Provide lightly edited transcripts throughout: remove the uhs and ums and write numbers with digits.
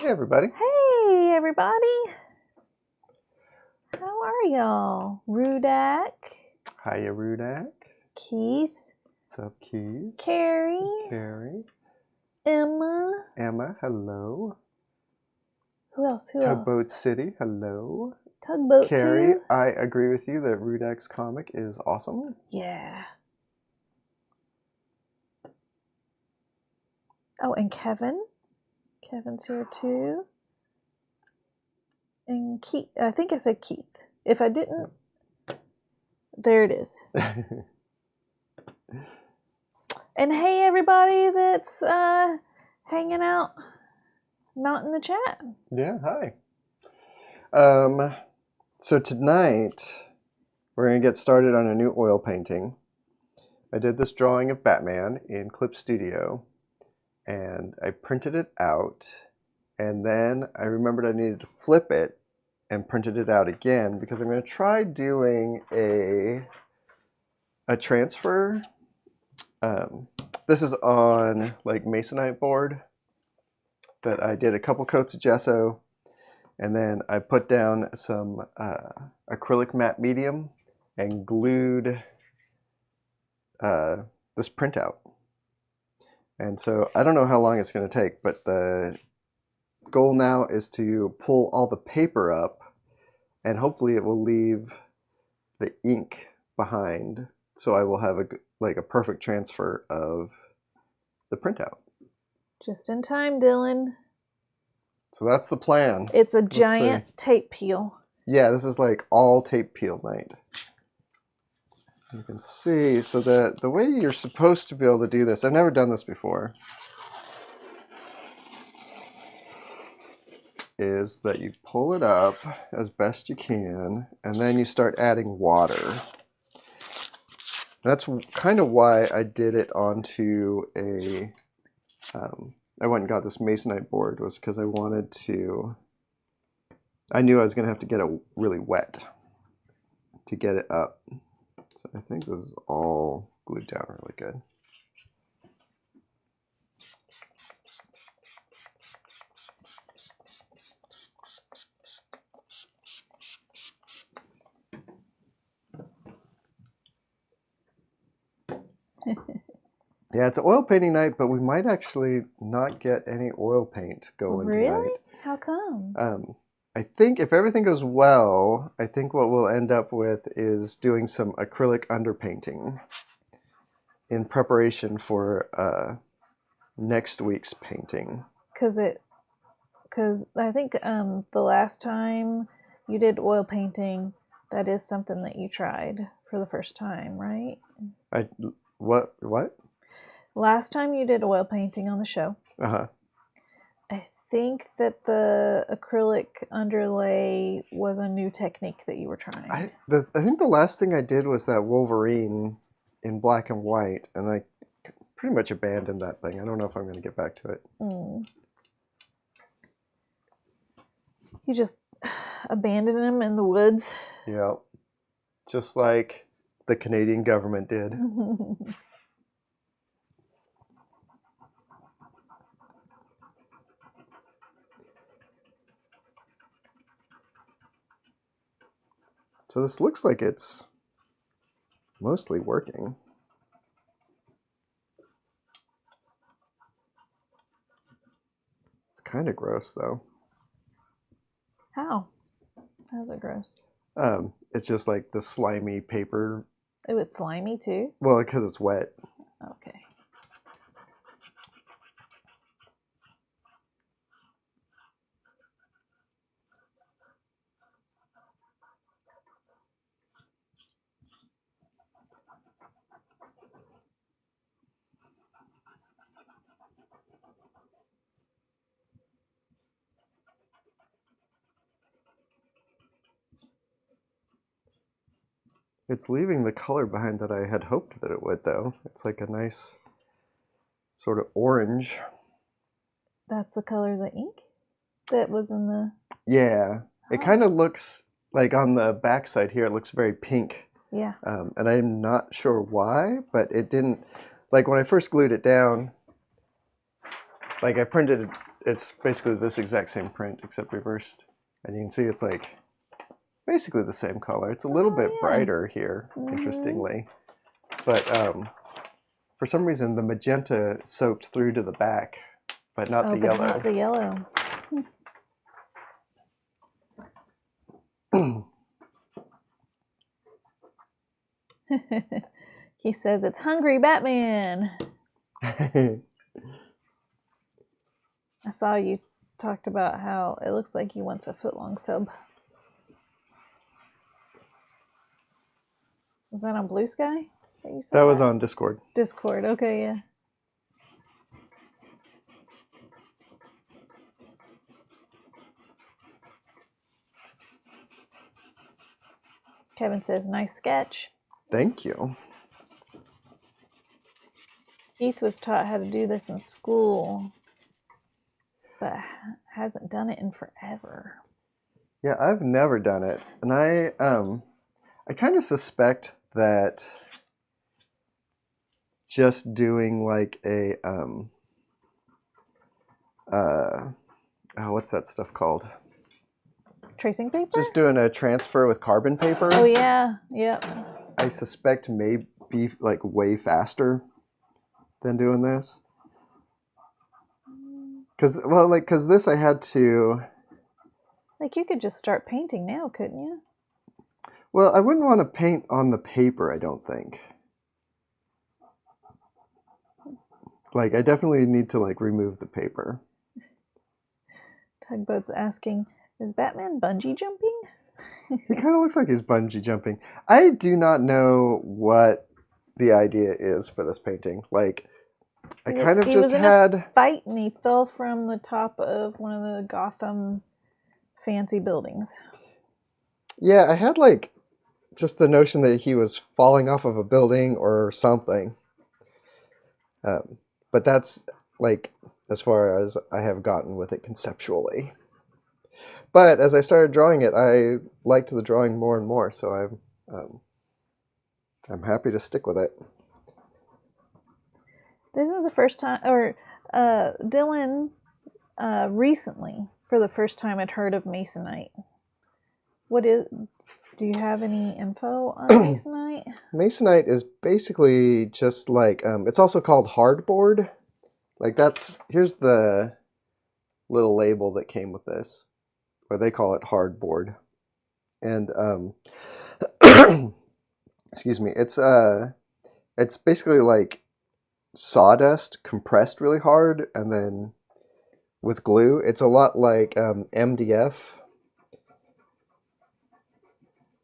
everybody. Hey, everybody. How are y'all? Rudak. Hiya, Rudak. Keith. What's up, Keith? Carrie. Carrie. Emma. Emma, hello. Who else? Tugboat City, hello. Tugboat Carrie, too? I agree with you that Rudak's comic is awesome. Yeah. Oh, and Kevin. Kevin's here too. And Keith. I think I said Keith. If I didn't, there it is. And hey, everybody that's hanging out, not in the chat. Yeah, hi. So tonight, we're going to get started on a new oil painting. I did this drawing of Batman in Clip Studio, and I printed it out, and then I remembered I needed to flip it and printed it out again because I'm going to try doing a transfer. This is on like masonite board that I did a couple coats of gesso, and then I put down some acrylic matte medium and glued this printout. And so I don't know how long it's going to take, but the goal now is to pull all the paper up, and hopefully it will leave the ink behind, so I will have a perfect transfer of the printout. Just in time, Dylan. So that's the plan. It's a giant tape peel. Yeah, this is like all tape peel night. You can see, so the way you're supposed to be able to do this, I've never done this before, is that you pull it up as best you can, and then you start adding water. That's kind of why I did it onto a, I went and got this masonite board, was because I wanted to, I knew I was going to have to get it really wet to get it up. So I think this is all glued down really good. Yeah, it's an oil painting night, but we might actually not get any oil paint going tonight. Really? How come? I think if everything goes well, I think what we'll end up with is doing some acrylic underpainting in preparation for next week's painting. Because I think the last time you did oil painting, that is something that you tried for the first time, right? What? Last time you did oil painting on the show. I think that the acrylic underlay was a new technique that you were trying. I think the last thing I did was that Wolverine in black and white, and I pretty much abandoned that thing. I don't know if I'm going to get back to it. You just abandoned him in the woods? Yeah, just like the Canadian government did. So this looks like it's mostly working. It's kind of gross, though. How? How's it gross? It's just like the slimy paper. Oh, it's slimy too? Well, because it's wet. Okay. It's leaving the color behind that I had hoped that it would, though. It's like a nice sort of orange. That's the color of the ink that was in the... Yeah. It kind of looks like on the back side here, it looks very pink. Yeah. And I'm not sure why, but it didn't... Like when I first glued it down, like I printed it's basically this exact same print except reversed. And you can see it's like basically the same color. It's a little bit brighter here, interestingly. But for some reason, the magenta soaked through to the back, but not the yellow. Not the yellow. He says it's Hungry Batman. I saw you talked about how it looks like he wants a foot-long sub. Was that on BlueSky? That was on Discord. Discord, okay, yeah. Kevin says, nice sketch. Thank you. Keith was taught how to do this in school, but hasn't done it in forever. Yeah, I've never done it. And I kind of suspect that just doing like a what's that stuff called? Tracing paper? Just doing a transfer with carbon paper. Oh yeah, yep. I suspect may be like way faster than doing this. Cause this I had to. Like you could just start painting now, couldn't you? Well, I wouldn't want to paint on the paper, I don't think. Like I definitely need to like remove the paper. Tugboat's asking, is Batman bungee jumping? He kind of looks like he's bungee jumping. I do not know what the idea is for this painting. Like, I kind of just had a fight and he fell from the top of one of the Gotham fancy buildings. Yeah, I had like just the notion that he was falling off of a building or something. But that's like as far as I have gotten with it conceptually. But as I started drawing it, I liked the drawing more and more, so I'm happy to stick with it. This is the first time, or Dylan recently, for the first time, had heard of Masonite. Do you have any info on Masonite? Masonite is basically just like, it's also called hardboard. Like here's the little label that came with this, where they call it hardboard. And, excuse me, it's basically like sawdust compressed really hard and then with glue. It's a lot like MDF,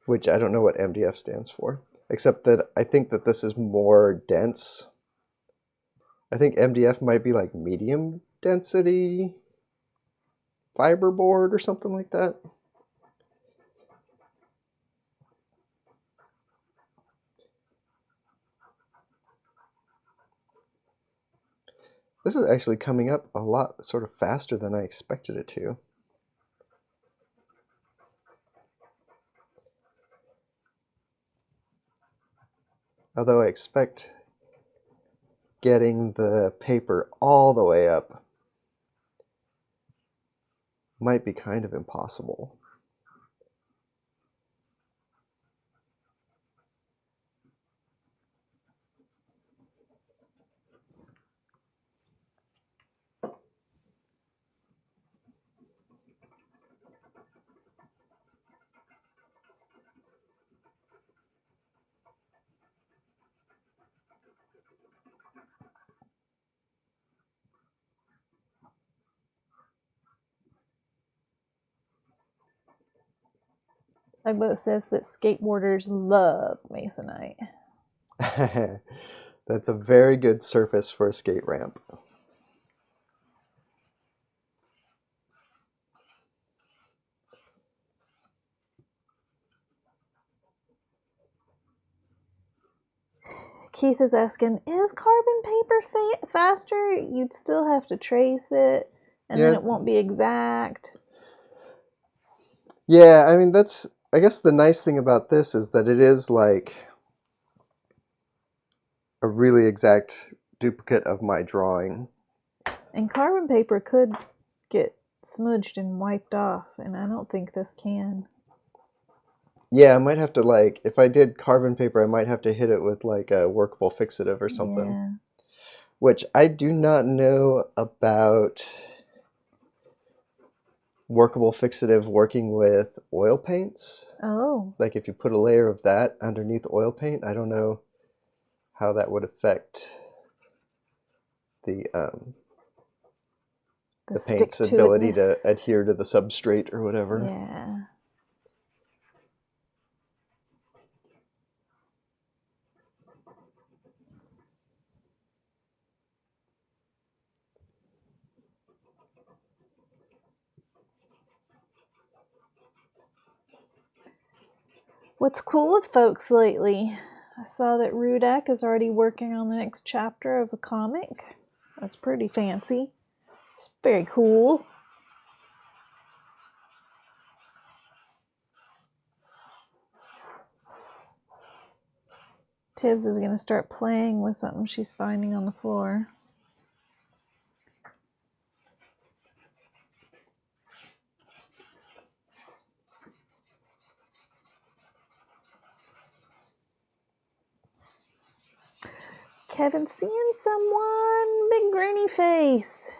which I don't know what MDF stands for, except that I think that this is more dense. I think MDF might be like medium density fiberboard or something like that. This is actually coming up a lot sort of faster than I expected it to. Although I expect getting the paper all the way up might be kind of impossible. Tugboat says that skateboarders love Masonite. That's a very good surface for a skate ramp. Keith is asking, is carbon paper faster? You'd still have to trace it, and then it won't be exact. Yeah, I mean, I guess the nice thing about this is that it is like a really exact duplicate of my drawing. And carbon paper could get smudged and wiped off, and I don't think this can. Yeah, I might have to, like, if I did carbon paper, I might have to hit it with, like, a workable fixative or something. Yeah. Which I do not know about workable fixative working with oil paints. Oh. Like, if you put a layer of that underneath oil paint, I don't know how that would affect the paint's ability to adhere to the substrate or whatever. Yeah. What's cool with folks lately? I saw that Rudak is already working on the next chapter of the comic. That's pretty fancy. It's very cool. Tibbs is going to start playing with something she's finding on the floor. Kevin's seeing someone. Big granny face.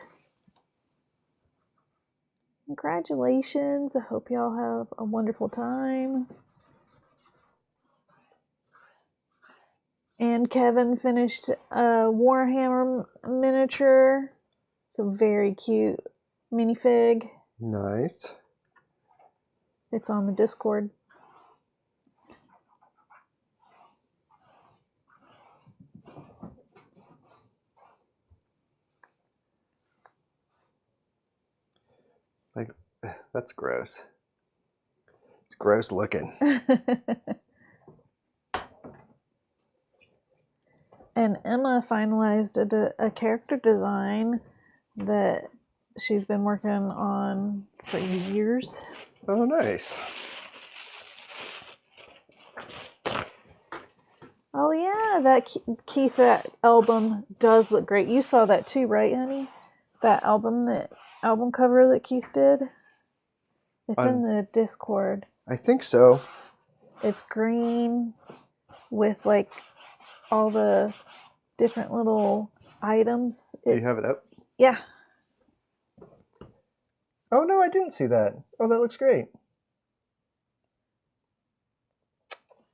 Congratulations. I hope y'all have a wonderful time. And Kevin finished a Warhammer miniature. It's a very cute minifig. Nice. It's on the Discord. Like, that's gross. It's gross looking. And Emma finalized a character design that she's been working on for years. Oh, nice. Oh yeah, that Keith, that album does look great. You saw that too, right, honey? That album cover that Keith did. It's in the Discord. I think so. It's green with like all the different little items. Do you have it up? Yeah. Oh no, I didn't see that. Oh, that looks great.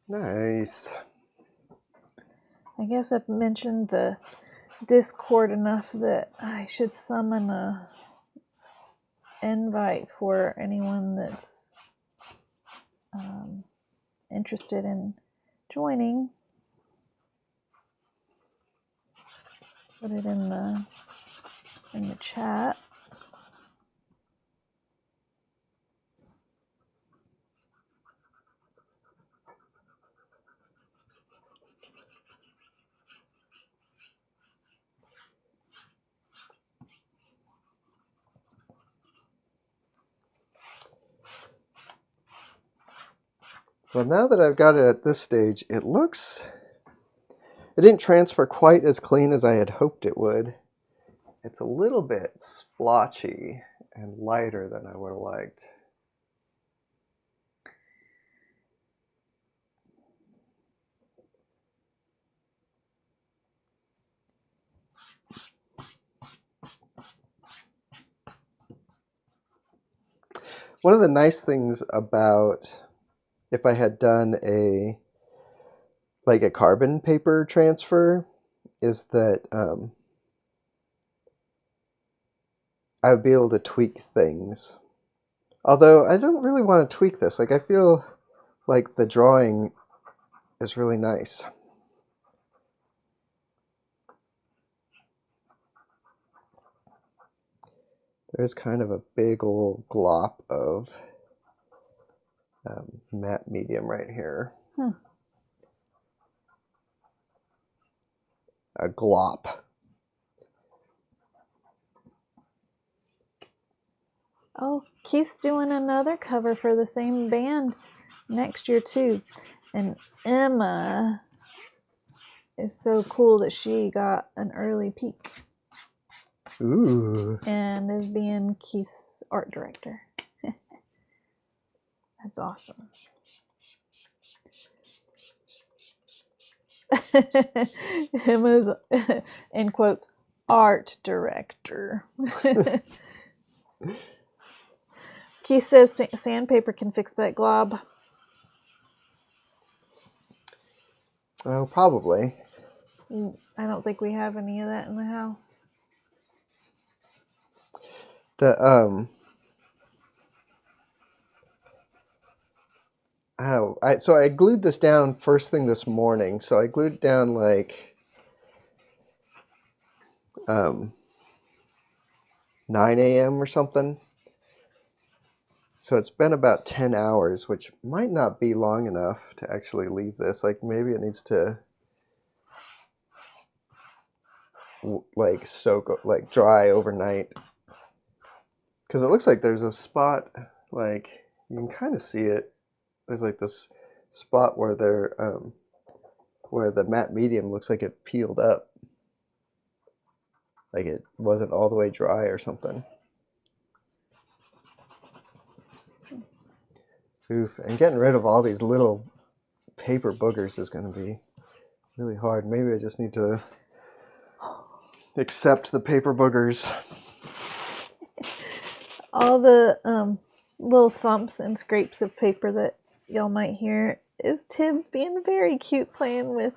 Nice. I guess I've mentioned the Discord enough that I should summon a invite for anyone that's interested in joining. Put it in the chat. Well, now that I've got it at this stage, it didn't transfer quite as clean as I had hoped it would. It's a little bit splotchy and lighter than I would have liked. One of the nice things about if I had done a carbon paper transfer is that I would be able to tweak things. Although I don't really want to tweak this. Like, I feel like the drawing is really nice. There's kind of a big old glop of matte medium right here. A glop. Oh, Keith's doing another cover for the same band next year too. And Emma is so cool that she got an early peek. Ooh. And is being Keith's art director. That's awesome. Emma's, in quotes, art director. Keith says sandpaper can fix that glob. Oh, probably. I don't think we have any of that in the house. So I glued this down first thing this morning. So I glued it down like 9 a.m. or something. So it's been about 10 hours, which might not be long enough to actually leave this. Like maybe it needs to like soak, like dry overnight. Because it looks like there's a spot, like you can kind of see it. There's like this spot where where the matte medium looks like it peeled up. Like it wasn't all the way dry or something. Oof, and getting rid of all these little paper boogers is going to be really hard. Maybe I just need to accept the paper boogers. All the little thumps and scrapes of paper that y'all might hear is Tibbs being very cute playing with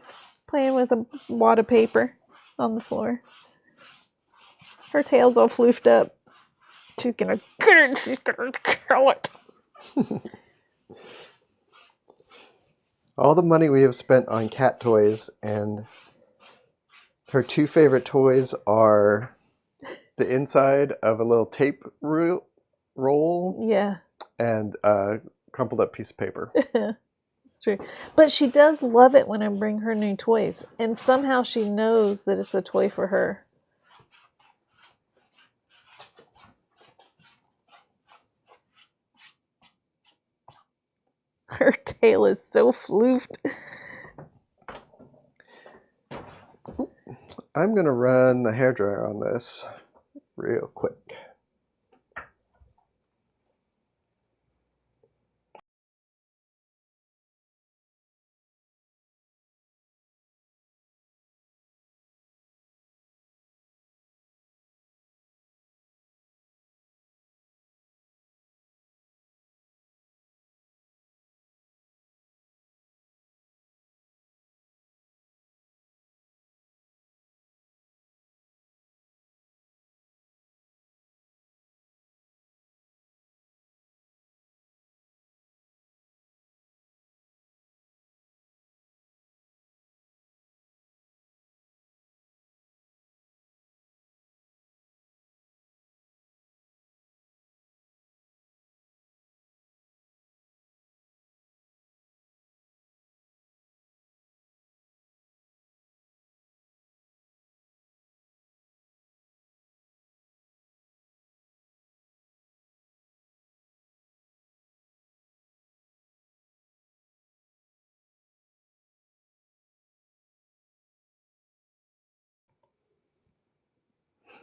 a wad of paper on the floor. Her tail's all floofed up. She's gonna get it. She's gonna kill it. All the money we have spent on cat toys, and her two favorite toys are the inside of a little tape roll, Yeah. and a crumpled up piece of paper. It's true. But she does love it when I bring her new toys, and somehow she knows that it's a toy for her. Her tail is so floofed. I'm going to run the hairdryer on this real quick.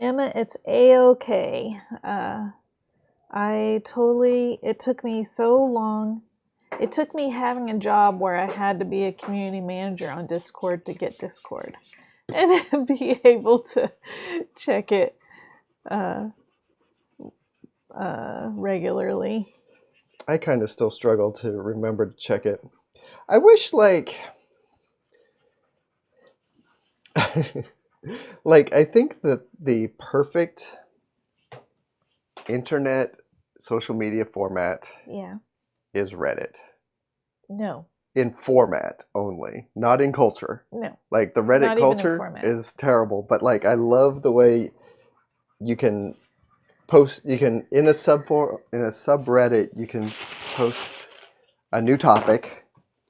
Emma, it's a-okay. It took me so long. It took me having a job where I had to be a community manager on Discord to get Discord and be able to check it regularly. I kind of still struggle to remember to check it. I wish, like, like, I think that the perfect internet social media format is Reddit. No. In format only, not in culture. No. Like, the Reddit culture is terrible, but, like, I love the way you can post, in a subreddit, you can post a new topic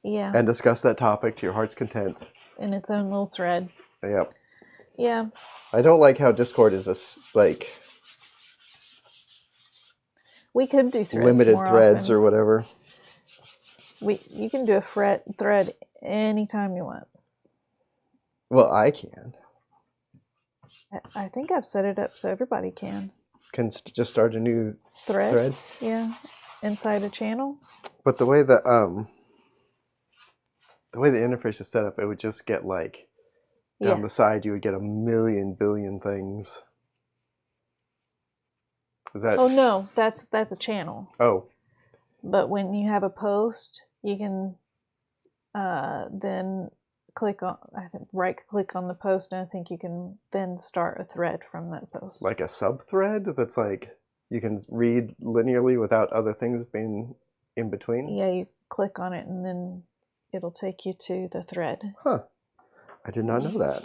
and discuss that topic to your heart's content. In its own little thread. Yep. Yeah. I don't like how Discord is we could do threads limited more threads often. Or whatever. You can do a thread anytime you want. Well, I can. I think I've set it up so everybody can. Can just start a new thread? Yeah, inside a channel. But the way the interface is set up, it would just get like down the side. You would get a million billion things. Is that? Oh no, that's a channel. Oh. But when you have a post, you can then click on, I think, right click on the post, and I think you can then start a thread from that post. Like a sub thread that's like you can read linearly without other things being in between? Yeah, you click on it and then it'll take you to the thread. Huh. I did not know that.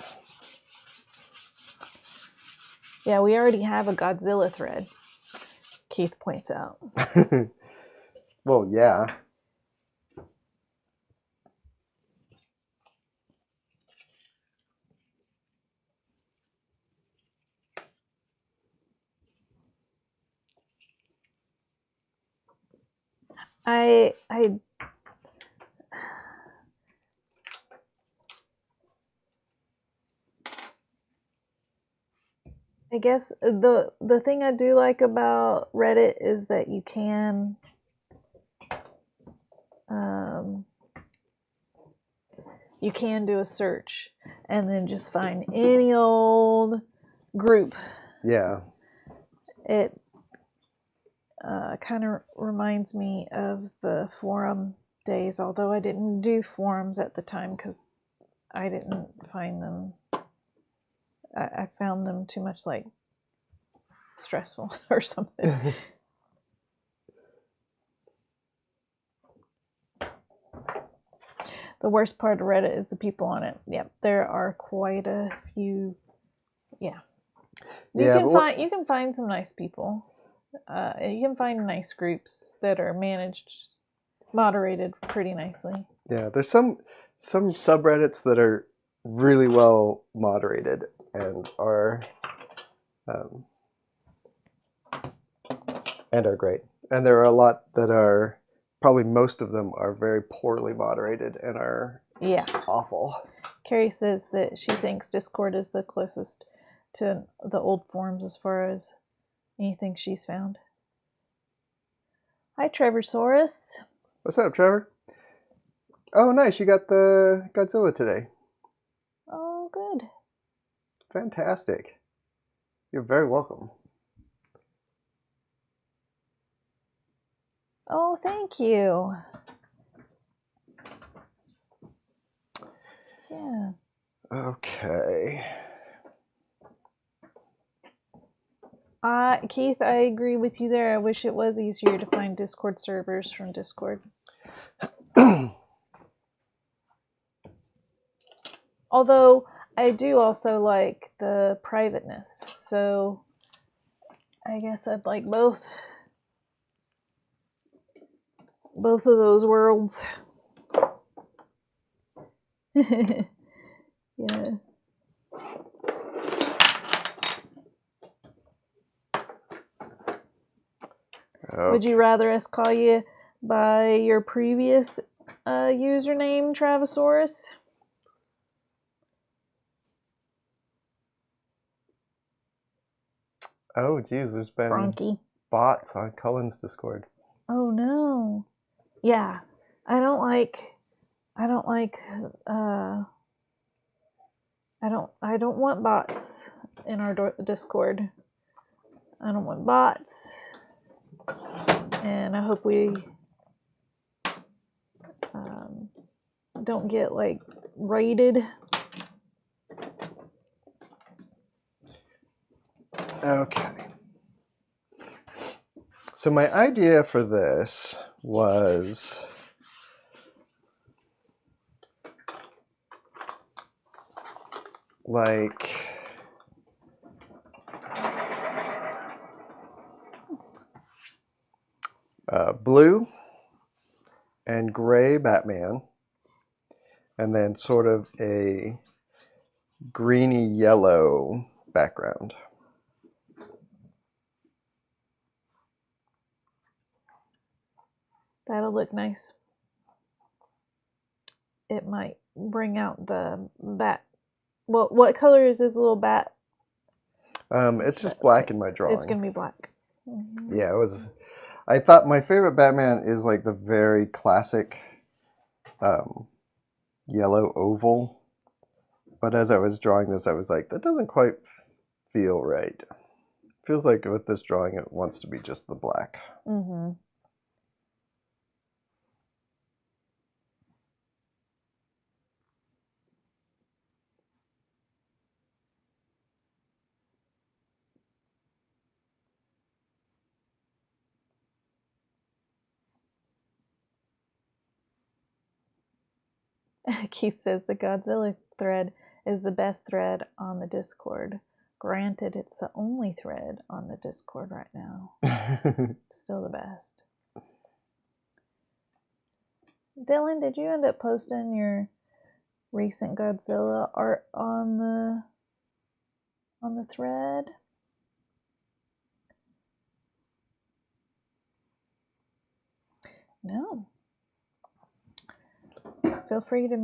Yeah, we already have a Godzilla thread, Keith points out. Well, yeah. I guess the thing I do like about Reddit is that you can do a search and then just find any old group. Yeah. It kind of reminds me of the forum days, although I didn't do forums at the time because I didn't find them. I found them too much like stressful or something. The worst part of Reddit is the people on it. Yep, there are quite a few. Yeah, you can find some nice people. You can find nice groups that are moderated pretty nicely. Yeah, there's some subreddits that are really well moderated and are great. And there are a lot that are, probably most of them are very poorly moderated and are awful. Carrie says that she thinks Discord is the closest to the old forums as far as anything she's found. Hi, Trevorsaurus. What's up, Trevor? Oh, nice. You got the Godzilla today. Oh, good. Fantastic. You're very welcome. Oh, thank you. Yeah. Okay. Keith, I agree with you there. I wish it was easier to find Discord servers from Discord. Although I do also like the privateness, so I guess I'd like both of those worlds. Yeah. Okay. Would you rather us call you by your previous username, Travasaurus? Oh, geez, there's been Bronky. Bots on Cullen's Discord. Oh no. Yeah, I don't want bots in our Discord. I don't want bots, and I hope we don't get like raided. Okay. So my idea for this was like blue and gray Batman, and then sort of a greeny yellow background. That'll look nice. It might bring out the bat. Well, what color is this little bat It's just black in my drawing. It's gonna be black. Mm-hmm. Yeah, it was. I thought my favorite Batman is like the very classic yellow oval. But as I was drawing this, I was like, that doesn't quite feel right. Feels like with this drawing, it wants to be just the black. Mm-hmm. Keith says the Godzilla thread is the best thread on the Discord. Granted, it's the only thread on the Discord right now. It's still the best. Dylan, did you end up posting your recent Godzilla art on the thread? No. Feel free to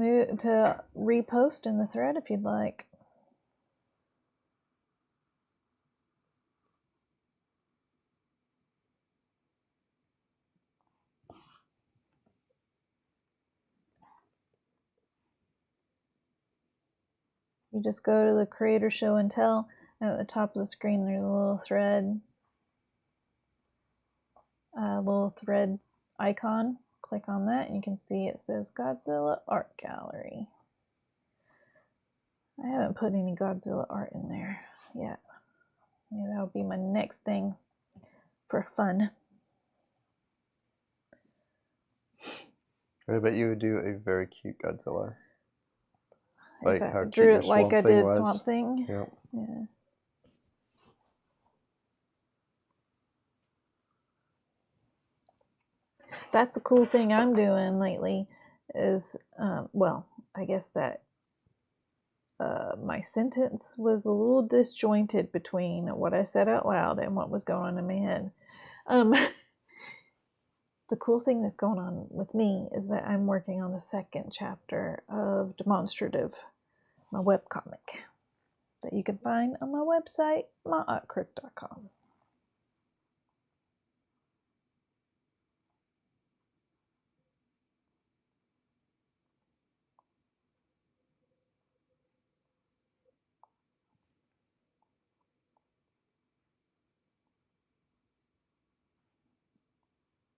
repost in the thread if you'd like. You just go to the creator show and tell, and at the top of the screen there's a little thread icon. Click on that and you can see it says Godzilla Art Gallery. I haven't put any Godzilla art in there yet. Maybe that'll be my next thing for fun. I bet you would do a very cute Godzilla. Like how cute drew your it like Swamp I Thing did was. Swamp Thing. Yep. Yeah. That's the cool thing I'm doing lately is, well, I guess that my sentence was a little disjointed between what I said out loud and what was going on in my head. The cool thing that's going on with me is that I'm working on the second chapter of Demonstrative, my webcomic, that you can find on my website, my.crook.com.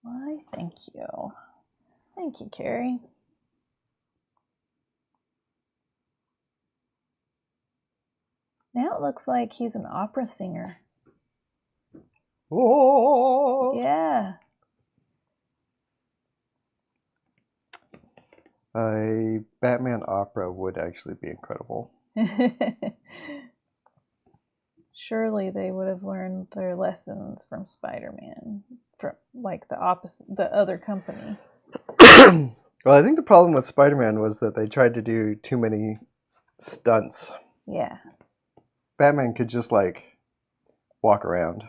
Why, thank you. Thank you, Carrie. Now it looks like he's an opera singer. Oh. Yeah. A Batman opera would actually be incredible. Surely they would have learned their lessons from Spider-Man, from like the other company. Well, I think the problem with Spider-Man was that they tried to do too many stunts. Yeah. Batman could just like walk around.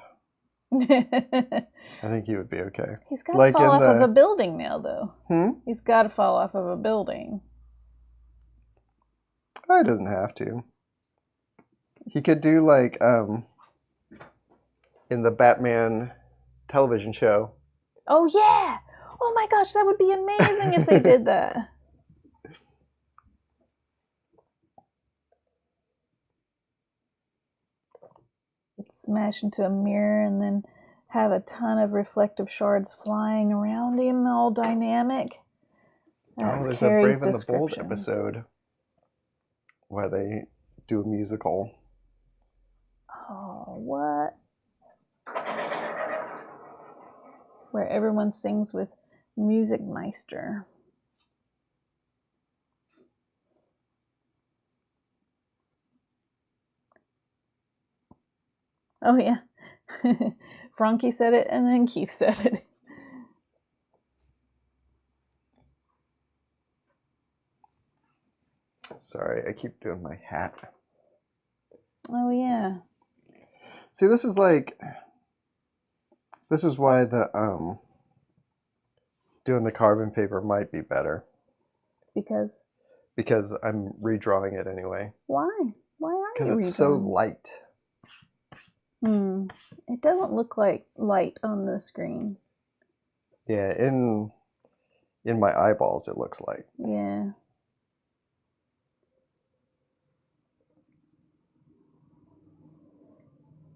I think he would be okay. He's got to fall off of a building now, though. He's got to fall off of a building. Oh, he doesn't have to. He could do like in the Batman television show. Oh yeah! Oh my gosh, that would be amazing if they did that. It'd smash into a mirror and then have a ton of reflective shards flying around him, all dynamic. That's there's Carrie's a Brave and the Bold description. episode where they do a musical. Oh, what? Where everyone sings with Music Meister. Oh yeah. Frankie said it and then Keith said it. Sorry, I keep doing my hat. Oh yeah. See, this is why the doing the carbon paper might be better. Because I'm redrawing it anyway. Why? Why are you redrawing? Because it's so light. It doesn't look like light on the screen. Yeah, in my eyeballs it looks like. Yeah.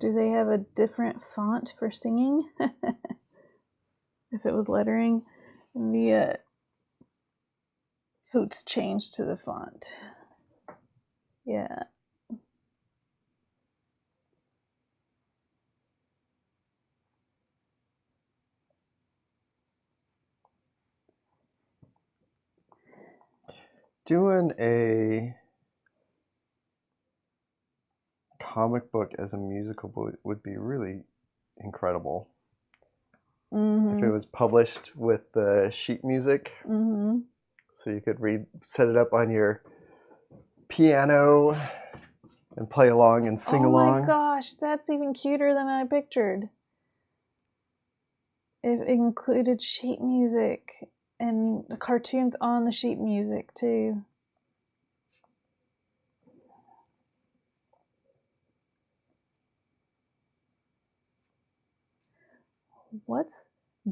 Do they have a different font for singing? If it was lettering, the Hoots changed to the font. Yeah. Doing a comic book as a musical would be really incredible. If it was published with the sheet music, so you could set it up on your piano and play along and sing along. Oh my gosh, that's even cuter than I pictured. It included sheet music and the cartoons on the sheet music too. What's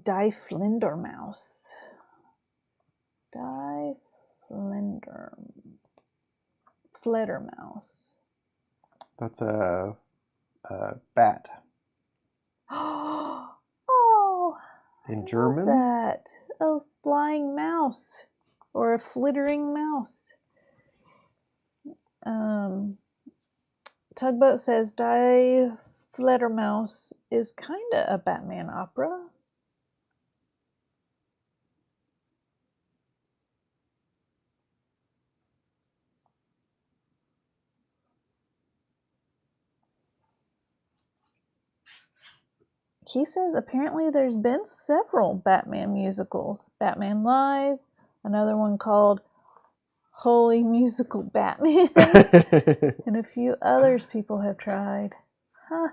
Die Fledermaus? Die Fledermaus. That's a bat. Oh, in German. That a flying mouse or a flittering mouse. Tugboat says Die Fledermaus is kind of a Batman opera. He says apparently there's been several Batman musicals. Batman Live, another one called Holy Musical Batman, and a few others people have tried. Huh.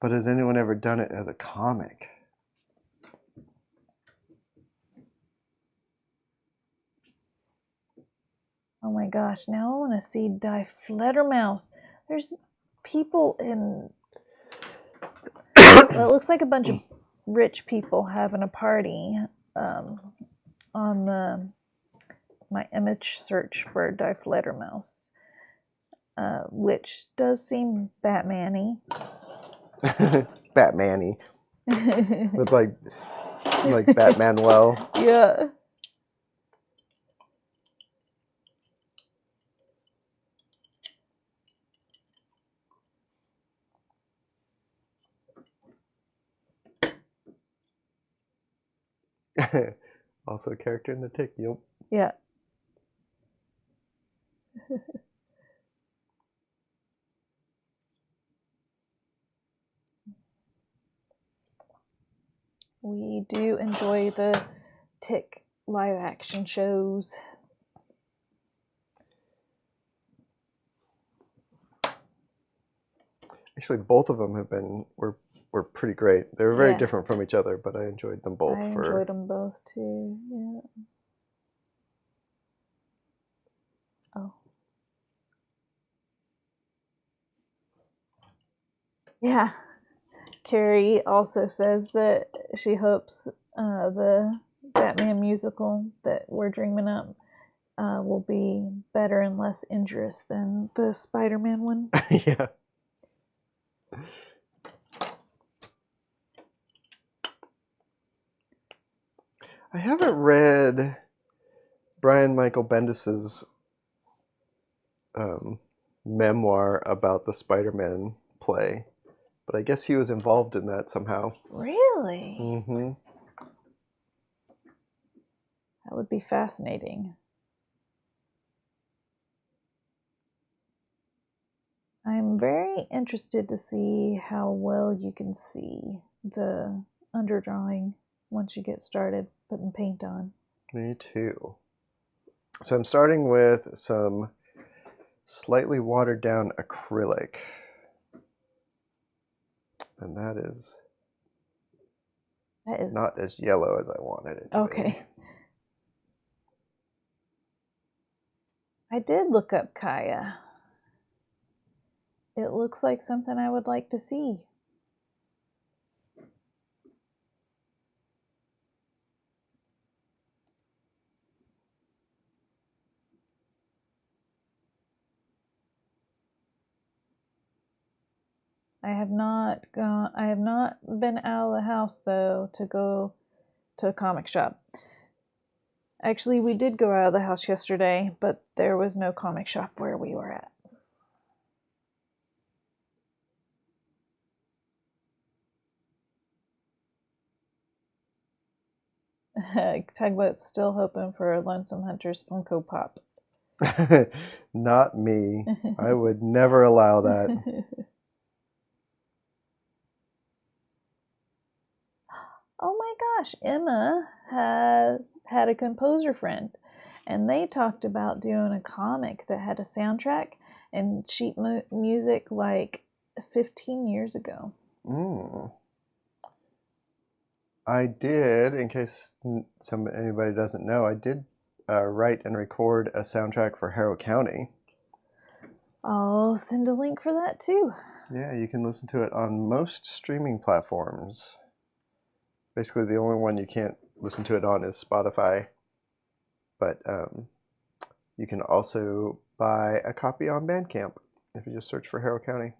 But has anyone ever done it as a comic? Oh my gosh, now I want to see Die Fledermaus. There's people in... Well, it looks like a bunch of rich people having a party on my image search for Die Fledermaus, which does seem Batman-y. Batman-y. It's like Batmanuel. Yeah. Also a character in the Tick. Yep. Yeah. We do enjoy the Tick live action shows. Actually, both of them were pretty great. They were very different from each other, but I enjoyed them both. I enjoyed them both too. Yeah. Oh. Yeah. Carrie also says that she hopes the Batman musical that we're dreaming up will be better and less injurious than the Spider-Man one. Yeah. I haven't read Brian Michael Bendis's memoir about the Spider-Man play, but I guess he was involved in that somehow. Really? Mm-hmm. That would be fascinating. I'm very interested to see how well you can see the underdrawing once you get started putting paint on. Me too. So I'm starting with some slightly watered down acrylic. And that is not as yellow as I wanted it to be. I did look up Kaya. it looks like something I would like to see. I have not been out of the house though to go to a comic shop. Actually, we did go out of the house yesterday, but there was no comic shop where we were at. Tugboat's still hoping for a Lonesome Hunters Funko Pop. Not me. I would never allow that. Oh my gosh, Emma had a composer friend, and they talked about doing a comic that had a soundtrack and sheet music like 15 years ago. I did, in case anybody doesn't know, I did write and record a soundtrack for Harrow County. I'll send a link for that too. Yeah, you can listen to it on most streaming platforms. Basically, the only one you can't listen to it on is Spotify. But you can also buy a copy on Bandcamp if you just search for Harrow County.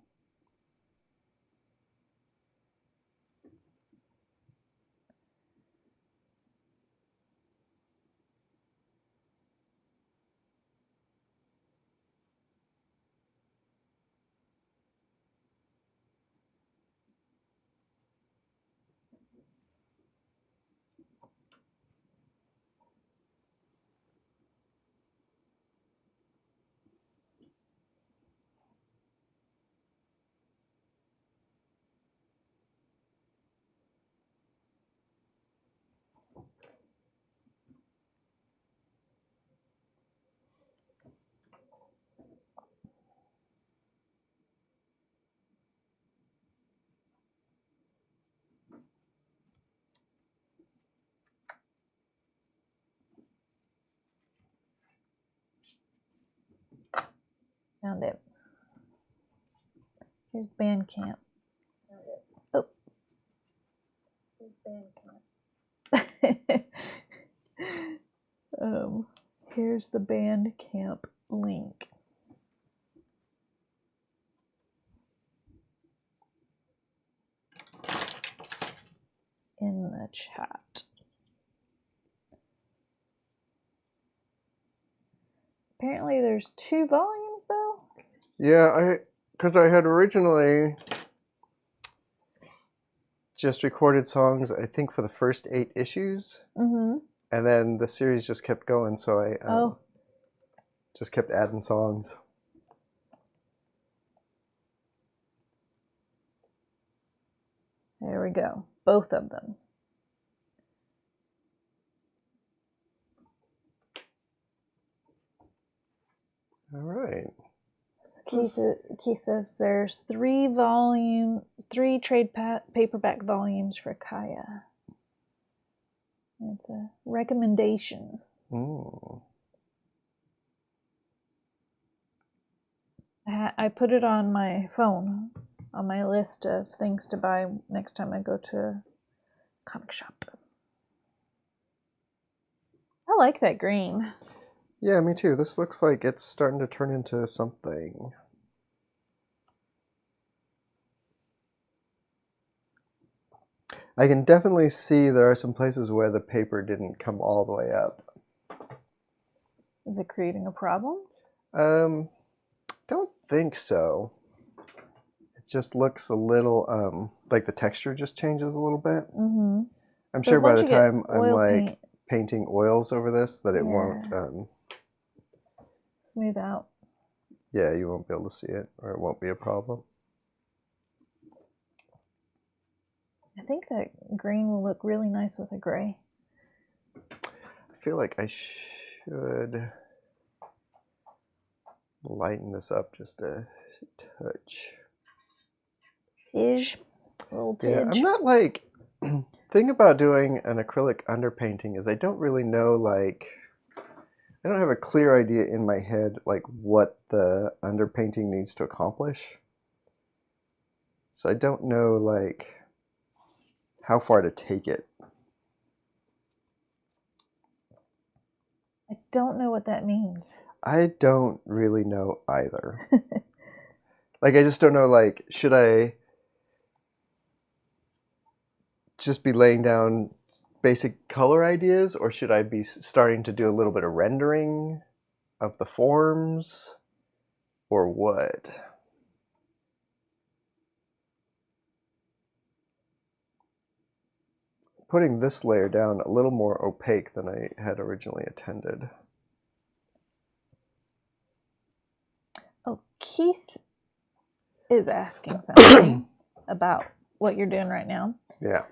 Found it. Here's Bandcamp. Oh. Here's Bandcamp. Here's the Bandcamp link. In the chat. Apparently there's 2 volumes though. Yeah, because I had originally just recorded songs, I think, for the first 8 issues. Mm-hmm. And then the series just kept going, so I just kept adding songs. There we go. Both of them. All right. Keith says there's 3 trade paperback volumes for Kaya. It's a recommendation. I put it on my phone, on my list of things to buy next time I go to a comic shop. I like that green. Yeah, me too. This looks like it's starting to turn into something. I can definitely see there are some places where the paper didn't come all the way up. Is it creating a problem? Don't think so. It just looks a little, like the texture just changes a little bit. Mm-hmm. I'm sure by the time I'm like paint, painting oils over this that it won't smooth out. Yeah, you won't be able to see it, or it won't be a problem. I think that green will look really nice with a gray. I feel like I should lighten this up just a touch. Tidge. A little tidge. Yeah, I'm not like... thing about doing an acrylic underpainting is I don't really know, like... I don't have a clear idea in my head, like, what the underpainting needs to accomplish. So I don't know, like, how far to take it. I don't know what that means. I don't really know either. Like, I just don't know, like, should I just be laying down basic color ideas, or should I be starting to do a little bit of rendering of the forms, or what? Putting this layer down a little more opaque than I had originally intended. Oh, Keith is asking something about what you're doing right now. Yeah.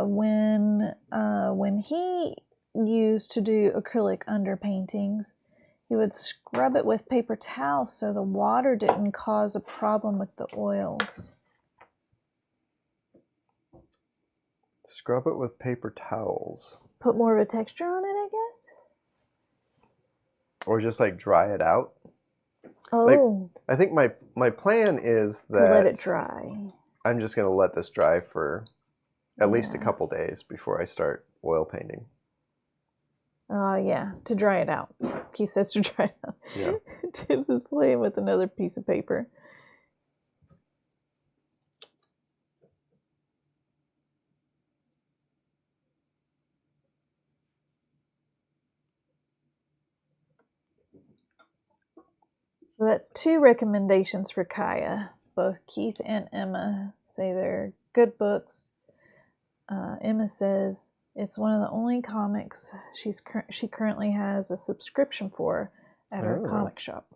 When he used to do acrylic underpaintings, he would scrub it with paper towels so the water didn't cause a problem with the oils. Scrub it with paper towels. Put more of a texture on it, I guess? Or just like dry it out. Oh. Like, I think my plan is that to let it dry. I'm just going to let this dry for at least a couple days before I start oil painting. Yeah, to dry it out. He says to dry it out. Yeah. Tibbs is playing with another piece of paper. So that's 2 recommendations for Kaya. Both Keith and Emma say they're good books. Emma says it's one of the only comics she currently has a subscription for at her comic shop.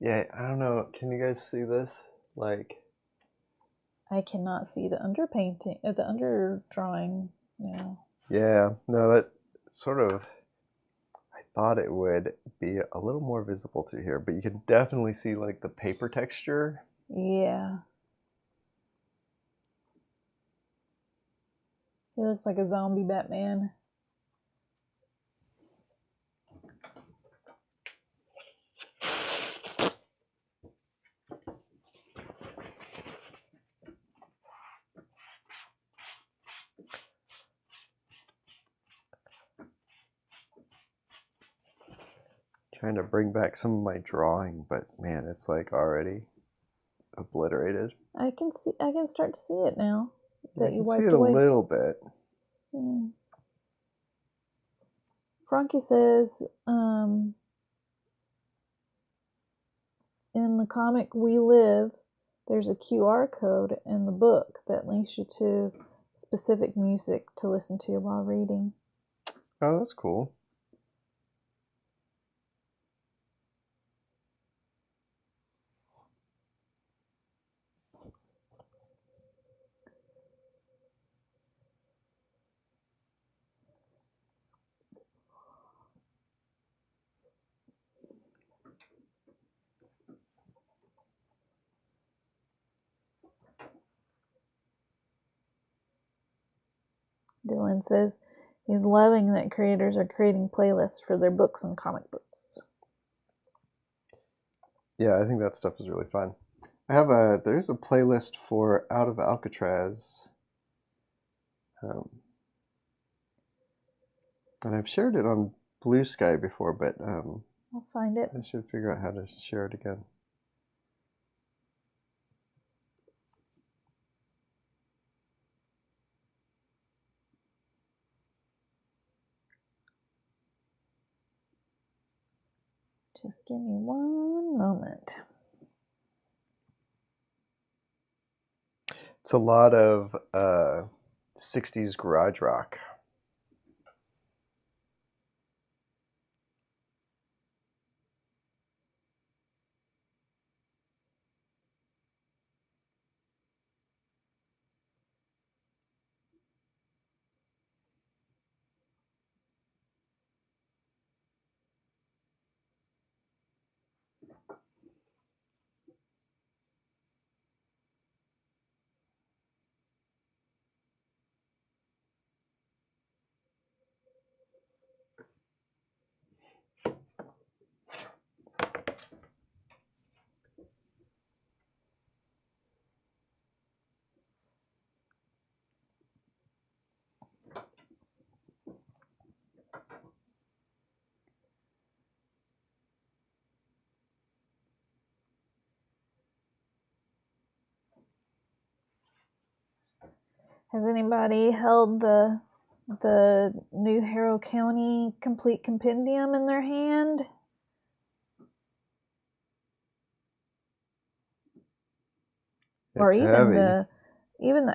Yeah, I don't know. Can you guys see this? Like, I cannot see the underpainting, the underdrawing now. yeah, no, that sort of, I thought it would be a little more visible through here, but you can definitely see like the paper texture. Yeah. He looks like a zombie Batman. Trying to bring back some of my drawing, but man, it's like already obliterated. I can start to see it now Yeah, that I you can see wiped it a away. little bit. Frankie says, in the comic We Live, there's a QR code in the book that links you to specific music to listen to while reading. Oh, that's cool. Dylan says he's loving that creators are creating playlists for their books and comic books. Yeah, I think that stuff is really fun. There's a playlist for Out of Alcatraz. And I've shared it on BlueSky before, but I'll find it. I should figure out how to share it again. Just give me one moment. It's a lot of 60s garage rock. Has anybody held the new Harrow County complete compendium in their hand? Or It's even heavy. the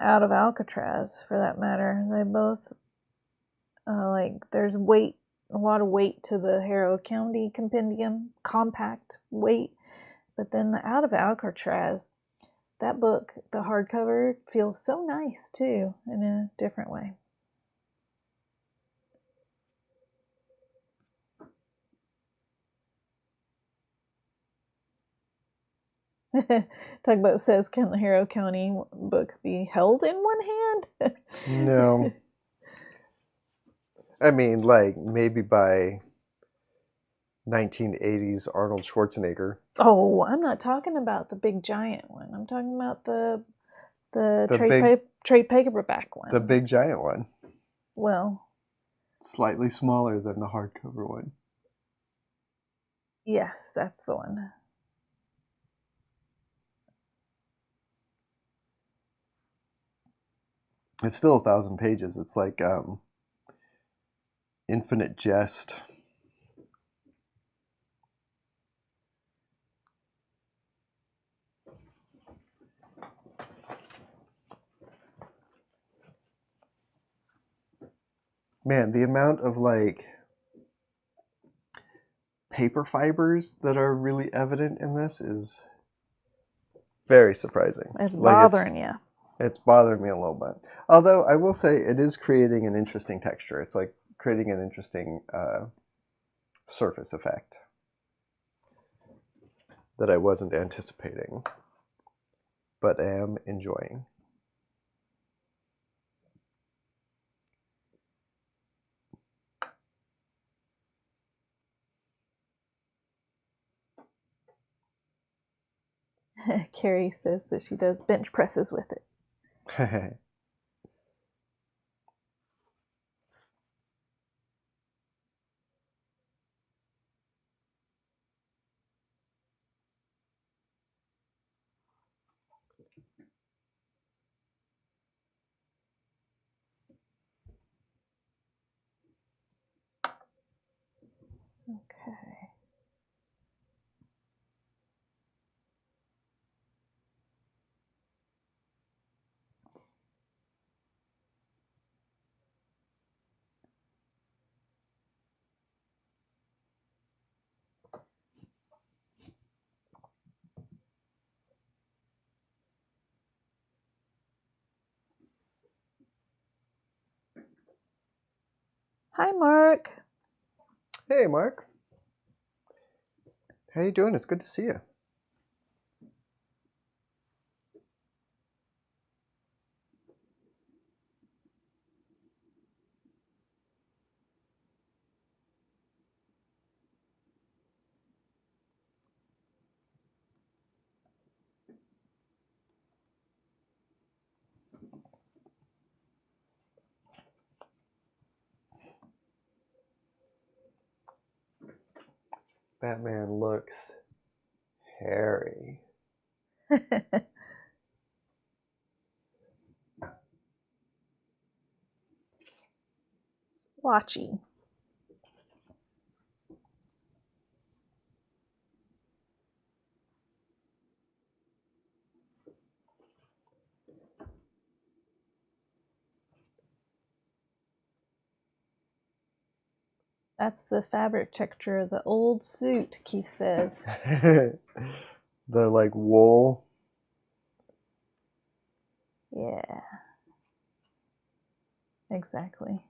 Out of Alcatraz, for that matter. They both there's weight, a lot of weight to the Harrow County compendium, compact weight. But then the Out of Alcatraz, that book, the hardcover, feels so nice too, in a different way. Tugboat says, can the Harrow County book be held in one hand? No. I mean, like, maybe by 1980s Arnold Schwarzenegger. Oh, I'm not talking about the big giant one. I'm talking about the trade paperback one. The big giant one. Well, Slightly smaller than the hardcover one. yes, that's the one. It's still 1,000 pages. It's like Infinite Jest. Man, the amount of like paper fibers that are really evident in this is very surprising. It's like bothering you. It's bothering me a little bit. Although I will say it is creating an interesting texture. It's like creating an interesting surface effect that I wasn't anticipating, but am enjoying. Carrie says that she does bench presses with it. Okay. Hi, Mark. Hey, Mark. How you doing? It's good to see you. Batman looks hairy. Splotchy. That's the fabric texture of the old suit, Keith says. The like wool. Yeah. Exactly.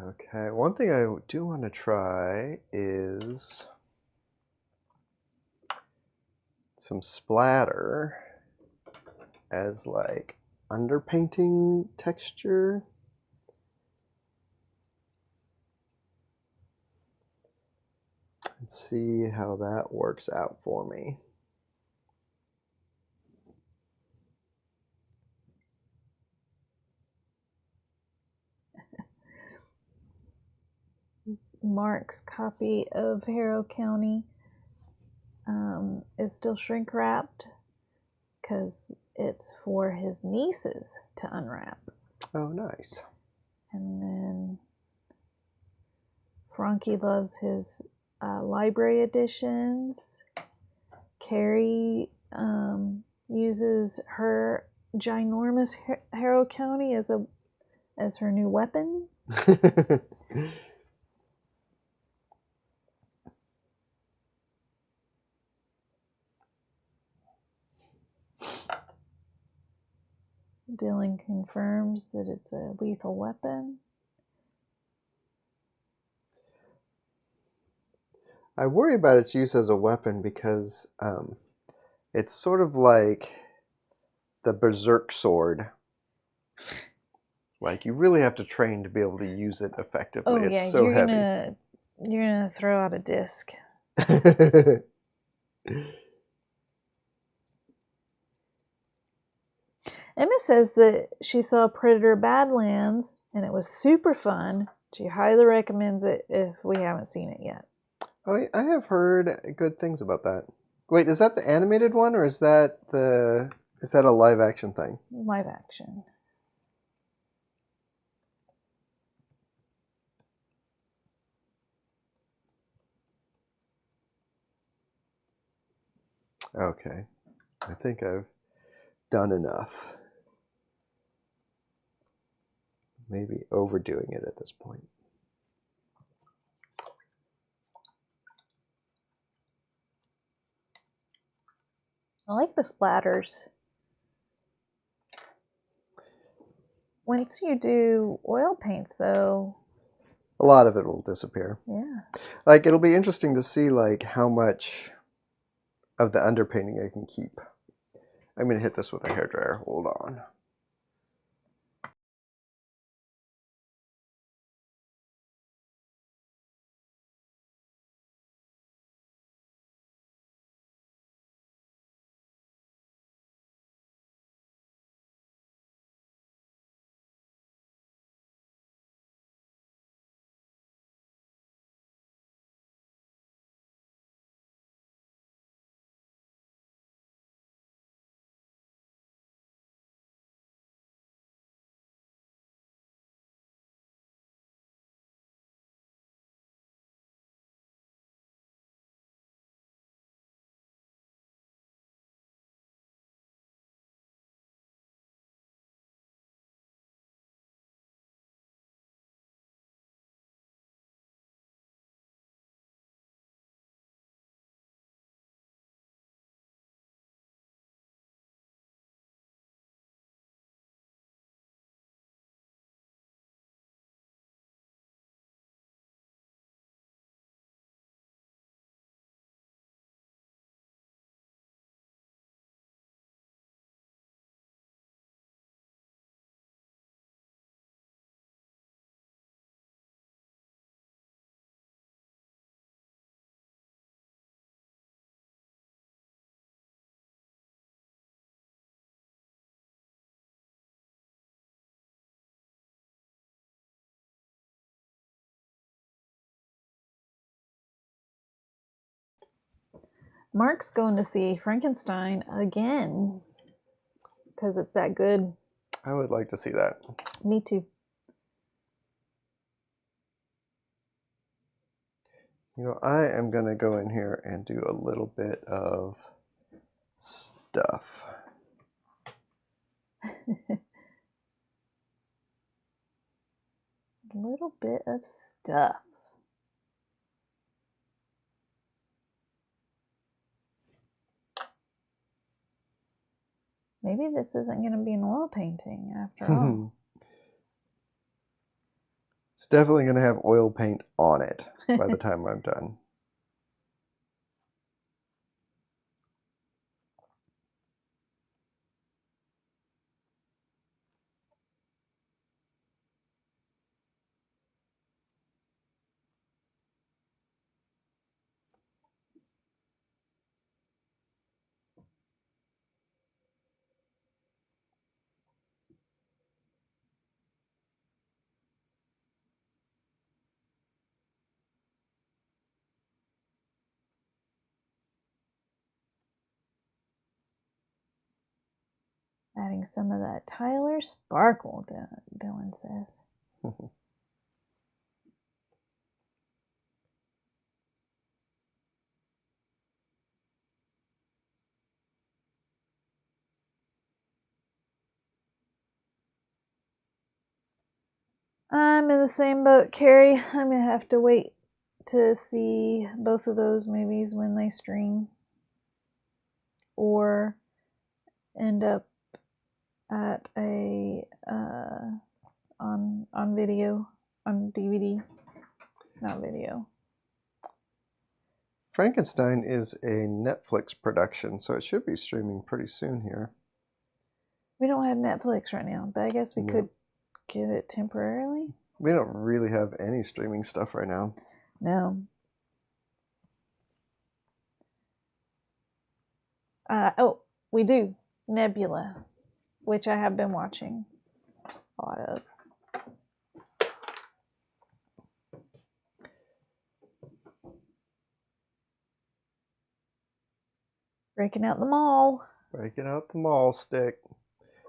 Okay, one thing I do want to try is some splatter as like underpainting texture. Let's see how that works out for me. Mark's copy of Harrow County is still shrink wrapped because it's for his nieces to unwrap. Oh, nice. And then Frankie loves his library editions. Carrie uses her ginormous Harrow County as her new weapon. Dylan confirms that it's a lethal weapon. I worry about its use as a weapon because it's sort of like the berserk sword. Like you really have to train to be able to use it effectively. Oh It's yeah, so you're heavy. gonna throw out a disc. Emma says that she saw Predator Badlands and it was super fun. She highly recommends it if we haven't seen it yet. Oh, I have heard good things about that. Wait, is that the animated one or is that a live action thing? Live action. Okay. I think I've done enough. Maybe overdoing it at this point. I like the splatters. Once you do oil paints, though, A lot of it will disappear. yeah. Like it'll be interesting to see like how much of the underpainting I can keep. I'm gonna hit this with a hairdryer. Hold on. Mark's going to see Frankenstein again because it's that good. I would like to see that. Me too. You know, I am gonna go in here and do a little bit of stuff. A little bit of stuff. Maybe this isn't going to be an oil painting after all. It's definitely going to have oil paint on it by the time I'm done. Adding some of that Tyler Sparkle, Dylan says. I'm in the same boat, Carrie. I'm gonna have to wait to see both of those movies when they stream, or end up at a on video, on DVD, not video. Frankenstein is a Netflix production, so it should be streaming pretty soon here. We don't have Netflix right now, but I guess we could get it temporarily. We don't really have any streaming stuff right now. No. Oh, we do. Nebula, which I have been watching a lot of. Breaking out the mall. Breaking out the mall stick.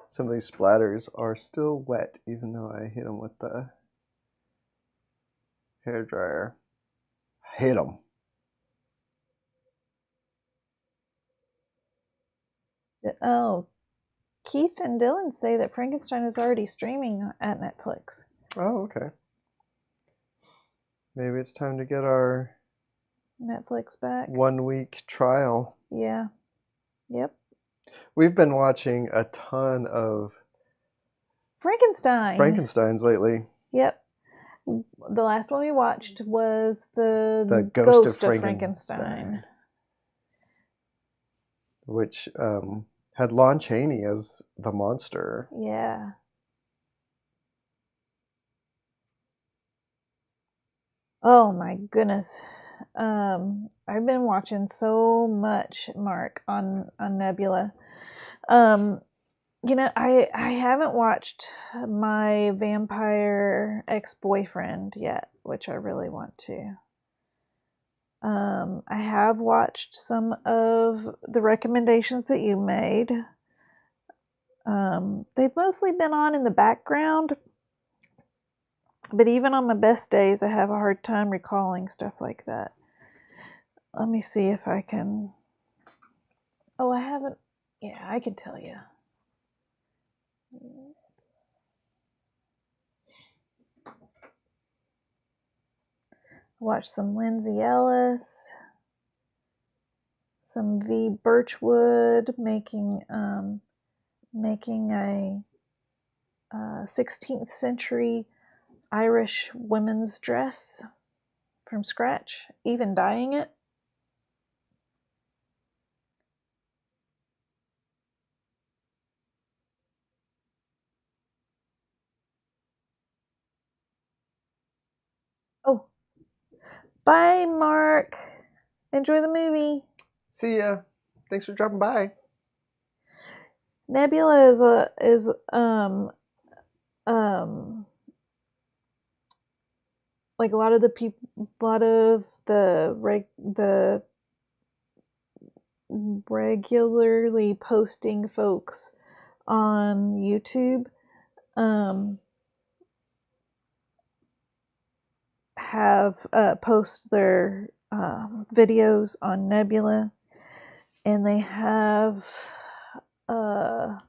Some of these splatters are still wet, even though I hit them with the hairdryer. Hit them. Oh, Keith and Dylan say that Frankenstein is already streaming at Netflix. Oh, okay. Maybe it's time to get our Netflix back. 1 week trial. Yeah. Yep. We've been watching a ton of Frankensteins lately. Yep. The last one we watched was the Ghost of Frankenstein, which had Lon Chaney as the monster. Yeah. Oh my goodness. I've been watching so much, Mark, on Nebula. You know, I haven't watched My Vampire Ex-Boyfriend yet, which I really want to. I have watched some of the recommendations that you made. They've mostly been on in the background, but even on my best days, I have a hard time recalling stuff like that. Let me see if I can. Oh, I haven't. Yeah, I can tell you. Watch some Lindsay Ellis, some V. Birchwood making a 16th century Irish women's dress from scratch, even dyeing it. Oh, bye, Mark. Enjoy the movie. See ya. Thanks for dropping by. Nebula is like a lot of the regularly posting folks on YouTube have post their videos on Nebula, and they have I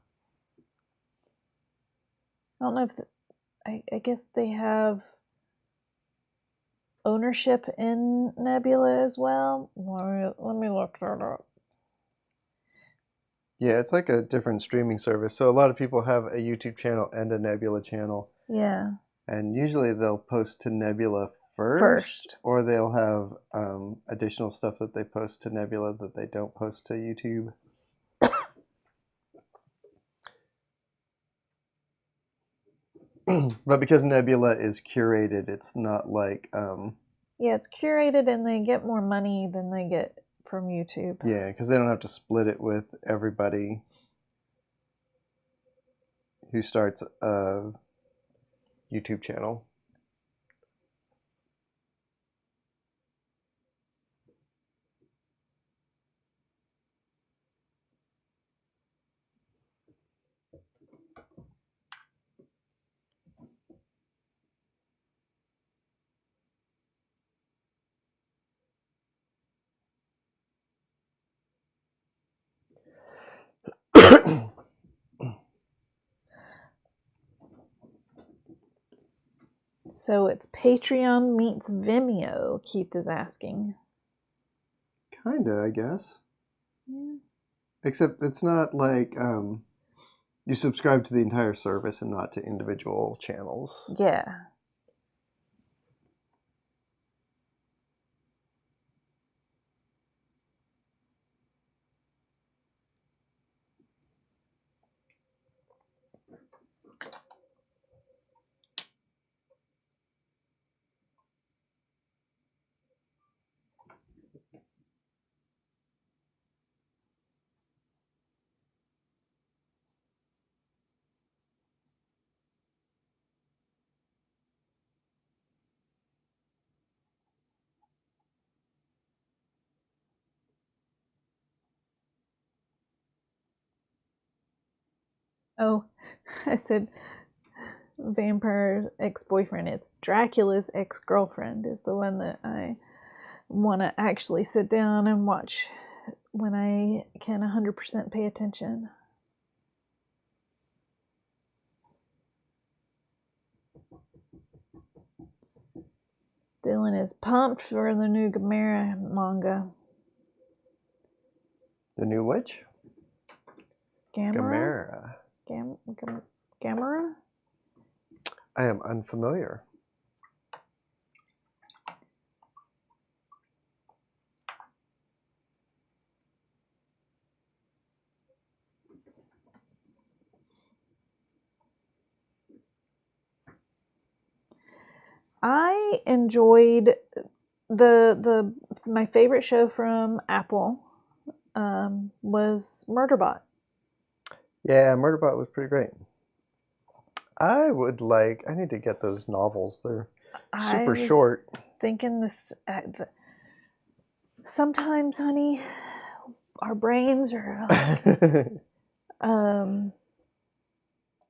don't know if I guess they have ownership in Nebula as well. Let me look that up. Yeah, it's like a different streaming service. So a lot of people have a YouTube channel and a Nebula channel. Yeah. And usually they'll post to Nebula first. Or they'll have additional stuff that they post to Nebula that they don't post to YouTube. But because Nebula is curated, it's not like... yeah, it's curated and they get more money than they get from YouTube. Yeah, because they don't have to split it with everybody who starts a YouTube channel. So it's Patreon meets Vimeo, Keith is asking. Kinda, I guess. Yeah. Except it's not like you subscribe to the entire service and not to individual channels. Yeah. Oh, I said vampire ex-boyfriend. It's Dracula's ex-girlfriend is the one that I want to actually sit down and watch when I can 100% pay attention. Dylan is pumped for the new Gamera manga. The new witch? Gamera? Gamera? I am unfamiliar. I enjoyed my favorite show from Apple was Murderbot. Yeah, Murderbot was pretty great. I need to get those novels. They're super short. Thinking this, sometimes, honey, our brains are,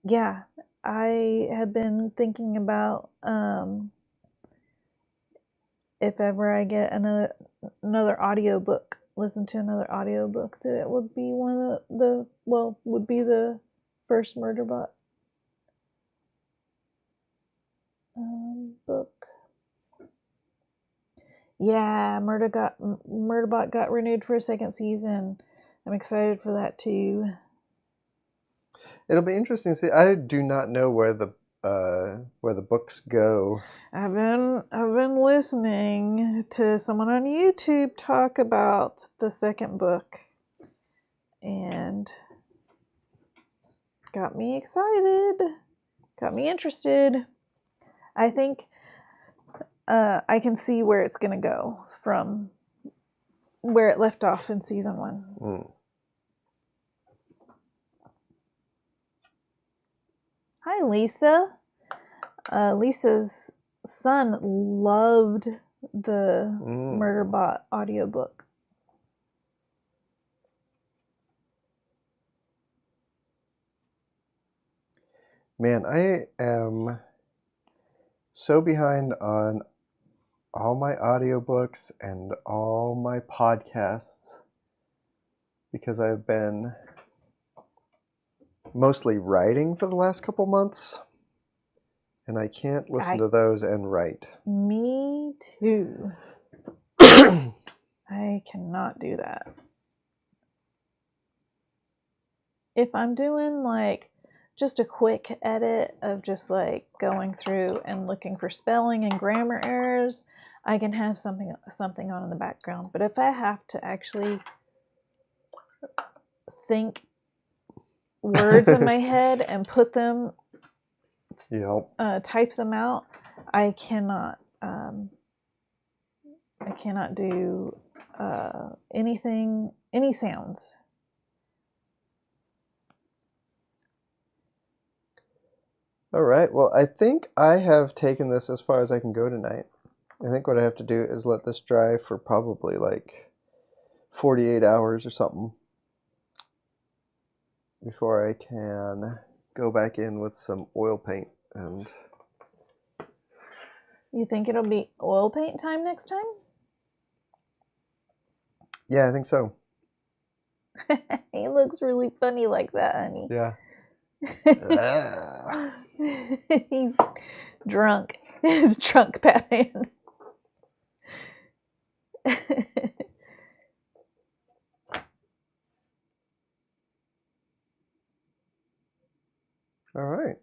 yeah, I have been thinking about, if ever I get another audiobook, listen to another audiobook, that it would be one of would be the first Murderbot book. Yeah, Murderbot got renewed for a second season. I'm excited for that too. It'll be interesting to see. I do not know where the books go. I've been listening to someone on YouTube talk about the second book, and got me excited, got me interested. I think I can see where it's gonna go from where it left off in season 1. Hi, Lisa. Lisa's son loved the Murderbot audiobook. Man, I am so behind on all my audiobooks and all my podcasts because I've been mostly writing for the last couple months, and I can't listen to those and write. Me too. I cannot do that. If I'm doing like just a quick edit of just like going through and looking for spelling and grammar errors, I can have something on in the background. But if I have to actually think words in my head and put them, type them out, I cannot do any sounds. All right. Well, I think I have taken this as far as I can go tonight. I think what I have to do is let this dry for probably like 48 hours or something before I can go back in with some oil paint. And you think it'll be oil paint time next time? Yeah, I think so. He looks really funny like that, honey. Yeah. He's drunk. He's drunk Batman. All right.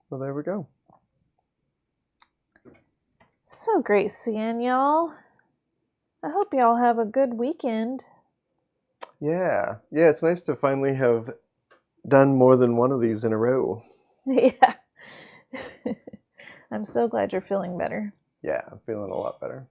Well, there we go. So great seeing y'all. I hope y'all have a good weekend. Yeah. Yeah, it's nice to finally have done more than one of these in a row. Yeah. I'm so glad you're feeling better. Yeah, I'm feeling a lot better.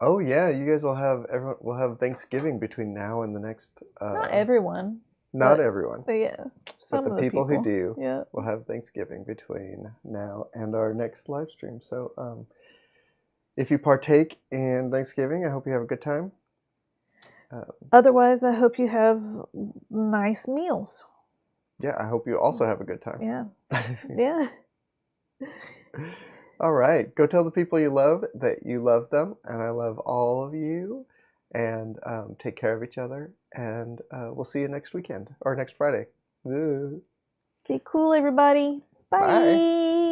Oh yeah, you guys will have Thanksgiving between now and the next. Not everyone. Not everyone. But yeah, some but of the people who do yeah. will have Thanksgiving between now and our next live stream. So if you partake in Thanksgiving, I hope you have a good time. Otherwise, I hope you have nice meals. Yeah, I hope you also have a good time. Yeah. Yeah. All right. Go tell the people you love that you love them, and I love all of you. And take care of each other. And we'll see you next weekend or next Friday. Be cool, everybody. Bye. Bye.